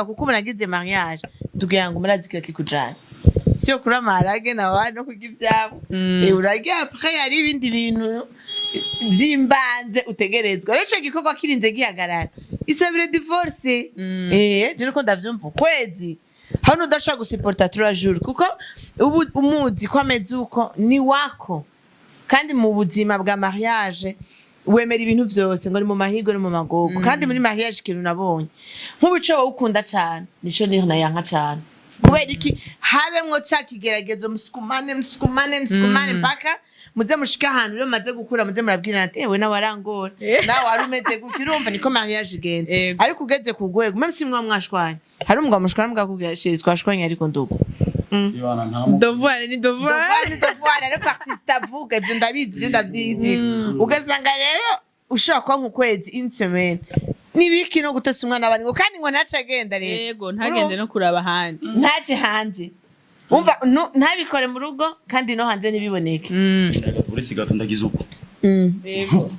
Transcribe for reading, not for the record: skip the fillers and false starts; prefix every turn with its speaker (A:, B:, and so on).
A: kuko unagize mariage tugira ngo murazi kira kikujana sio kura marage na wano kugivyabo urage après yari ibindi bintu vyimbanze utegerezwa rero ico gikorwa kirinze gihagarara isabire divorce je ko ndavyumva ukwezi hano udashaka gusiporta 3 jours kuko ubu umuzi kwameze uko ni wako kandi mu buzima bwa mariage wemera ibintu vyose ngo ni mu mahigo no mu magogo kandi muri mariage ikintu nabonye nk'ubico wowe ukunda cyane nico niho nayanka cyane kubera iki habemwo cakigeragezo musukumane mpaka muze mushika ahantu rero maze gukura muze murabwirana ati ewe nawe arangora nawe warumeze gukirumva niko mariage igenda ariko ugeze ku rwego même si mwa mwashwanye hari umugabo mushwana mugakubwira shiri twashwanye ariko nduko
B: devoir ni devoir
A: rero partiste avuga je ndabizi ugasanga rero ushaka kwa nkukwezi une semaine nibiki no gutesa umwana abandi ngo kandi ngo naca agenda rero
B: yego ntagende no kuraba hanze
A: ntaje hanze umva ntabikore mu rugo kandi no hanze nibiboneke
C: turi sigato ndagize uko
B: yego